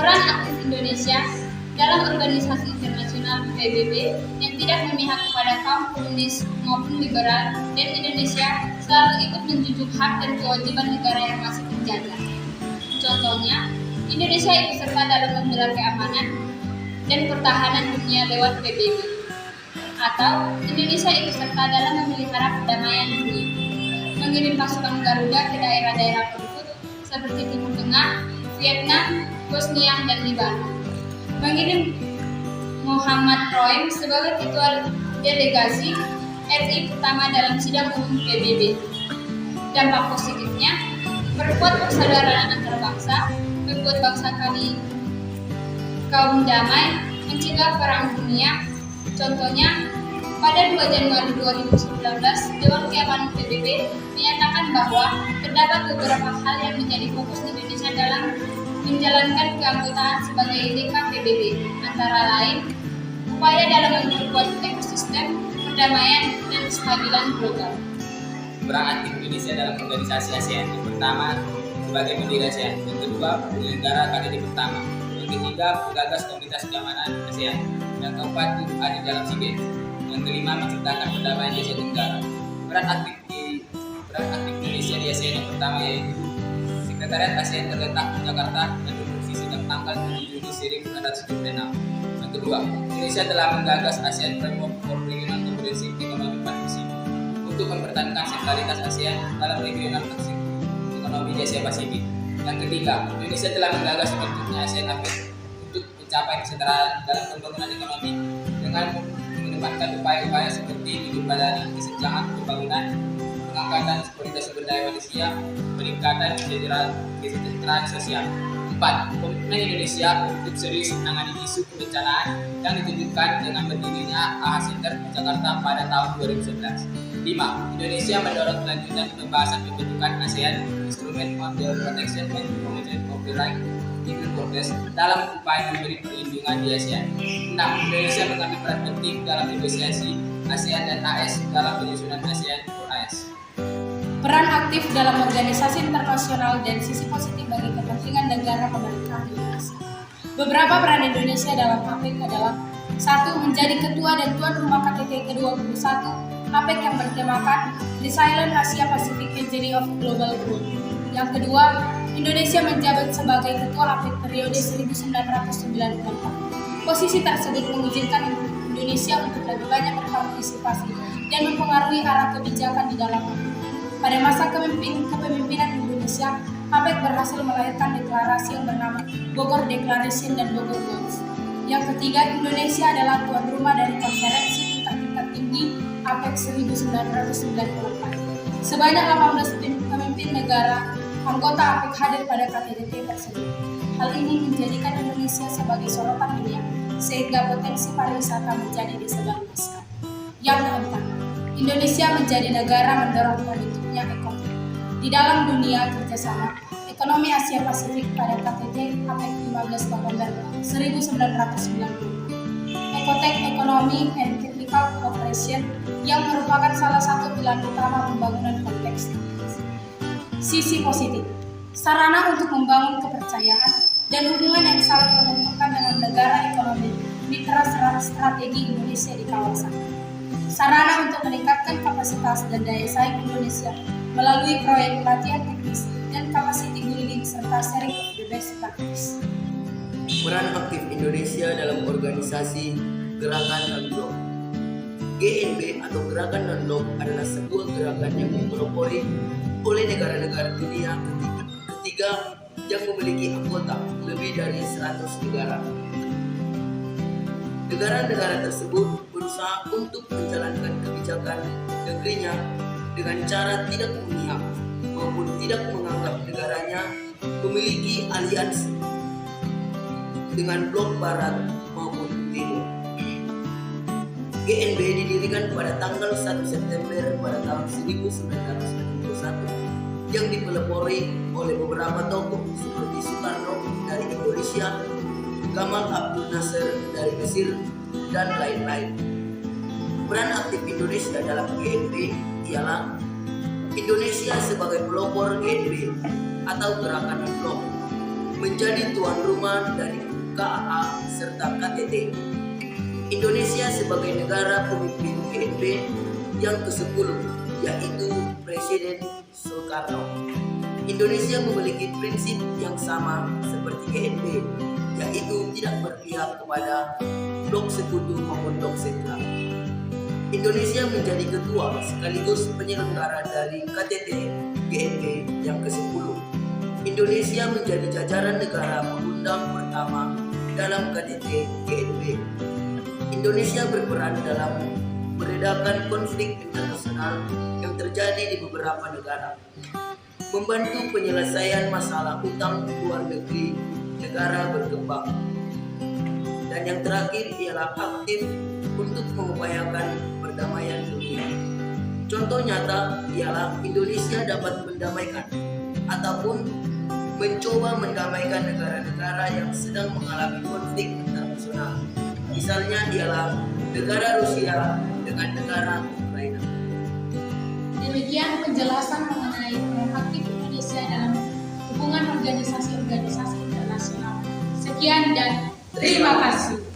Peran aktif Indonesia dalam organisasi internasional PBB yang tidak memihak kepada kaum komunis maupun liberal, dan Indonesia selalu ikut menjunjung hak dan kewajiban negara yang masih terjaga. Contohnya, Indonesia ikut serta dalam membela keamanan dan pertahanan dunia lewat PBB. Atau Indonesia ikut serta dalam memelihara perdamaian dunia, mengirim pasukan Garuda ke daerah-daerah konflik seperti Timur Tengah, Vietnam, Bosnia, dan Libanon. Mengirim Muhammad Roem sebagai ketua delegasi RI pertama dalam sidang umum PBB. Dampak positifnya, memperkuat persaudaraan antar bangsa, membuat bangsa kami kaum damai, mencegah perang dunia. Contohnya, pada 2 Januari 2019, Dewan Keamanan PBB menyatakan bahwa terdapat beberapa hal yang menjadi fokus Indonesia dalam menjalankan keanggotaan sebagai DK PBB, antara lain upaya dalam memperkuat ekosistem, perdamaian, dan kestabilan global. Peran aktif Indonesia dalam organisasi ASEAN. Yang pertama, sebagai pendiri ASEAN. Yang kedua, penyelenggara KTT pertama. Yang ketiga, penggagas komunitas keamanan ASEAN. Yang keempat, ada dalam SEA Games. Yang kelima, menciptakan perdamaian di Asia Tenggara. Peran aktif Indonesia di ASEAN yang pertama yaitu Sekretariat ASEAN terletak di Jakarta dan berfungsi sejak tanggal 7 Juni 1976. Yang kedua, Indonesia telah menggagas ASEAN Framework for Regional Comprehensive Economic Partnership untuk mempertahankan sentralitas ASEAN dalam regional ekonomi di Asia Pasifik. Yang ketiga, Indonesia telah menggagas bentuknya ASEAN APEC untuk mencapai kesetaraan dalam pembangunan ekonomi dengan mengedepankan upaya-upaya seperti menjembatani kesenjangan pembangunan, pengangkatan kualitas sumber daya manusia, peningkatan kesejahteraan sosial. 4. Komitmen Indonesia untuk serius menangani isu kebencanaan yang ditunjukkan dengan berdirinya AHA Center di Jakarta pada tahun 2011. 5. Indonesia mendorong kelanjutan pembahasan pembentukan ASEAN Instrument on the Protection and Promotion of the Right in Progress dalam upaya memberi perlindungan di ASEAN. 6. Indonesia mengambil peran penting dalam negosiasi ASEAN dan AS dalam penyusunan ASEAN for AS. Peran aktif dalam organisasi internasional dan sisi positif bagi kepentingan negara pemerintahan Indonesia. Beberapa peran Indonesia dalam APEC adalah: 1. Menjadi ketua dan tuan rumah KTT ke-21 APEC yang bertemakan Resilient Asia Pacific Engine of Global Growth. Yang kedua, Indonesia menjabat sebagai ketua APEC periode 1994. Posisi tersebut mengizinkan Indonesia untuk lebih banyak berpartisipasi dan mempengaruhi arah kebijakan di dalam APEC. Pada masa kepemimpinan Indonesia, APEC berhasil melahirkan deklarasi yang bernama Bogor Declaration dan Bogor Goals. Yang ketiga, Indonesia adalah tuan rumah dari konferensi tingkat tinggi APEC 1994. Sebanyak 18 pemimpin negara anggota APEC hadir pada KTT tersebut. Hal ini menjadikan Indonesia sebagai sorotan dunia, sehingga potensi pariwisata menjadi disebarluaskan. Yang keempat, Indonesia menjadi negara mendorong terbentuknya ECOTEC. Di dalam dunia kerjasama ekonomi Asia Pasifik pada KTT APEC 15 November 1990. ECOTEC Economy and Technical Cooperation yang merupakan salah satu pilar utama pembangunan kompleks. Sisi positif, sarana untuk membangun kepercayaan dan hubungan yang saling menguntungkan dengan negara ekonomi mitra strategi Indonesia di kawasan. Sarana untuk meningkatkan kapasitas dan daya saing Indonesia melalui proyek pelatihan teknis dan capacity building serta sharing of the best practice. Peran aktif Indonesia dalam organisasi Gerakan Non-Blok. GNB atau Gerakan Non-Blok adalah sebuah gerakan yang dipelopori oleh negara-negara dunia ketiga yang memiliki anggota lebih dari 100 negara. Negara-negara tersebut berusaha untuk menjalankan kebijakan negerinya dengan cara tidak memihak maupun tidak menganggap negaranya memiliki aliansi dengan blok barat maupun timur. GNB didirikan pada tanggal 1 September pada tahun 1991 yang dipelopori oleh beberapa tokoh seperti Soekarno dari Indonesia, Gamal Abdul Nasser dari Mesir, dan lain-lain. Peran aktif Indonesia dalam GNB ialah Indonesia sebagai pelopor GNB atau Gerakan Non-Blok menjadi tuan rumah dari KAA serta KTT. Indonesia sebagai negara pemimpin GNB yang ke-10, yaitu Presiden Soekarno. Indonesia memiliki prinsip yang sama seperti GNB, yaitu tidak berpihak kepada blok sekutu maupun blok sentral. Indonesia menjadi ketua sekaligus penyelenggara dari KTT GNB yang ke-10. Indonesia menjadi jajaran negara pengundang pertama dalam KTT GNB. Indonesia berperan dalam meredakan konflik internasional yang terjadi di beberapa negara, membantu penyelesaian masalah utang luar negeri negara berkembang, dan yang terakhir ialah aktif untuk mengupayakan perdamaian dunia. Contoh nyata ialah Indonesia dapat mendamaikan ataupun mencoba mendamaikan negara-negara yang sedang mengalami konflik internasional. Misalnya ialah negara Rusia dengan negara Ukraina. Demikian penjelasan mengenai peran aktif Indonesia dalam hubungan organisasi-organisasi internasional. Sekian dan terima kasih.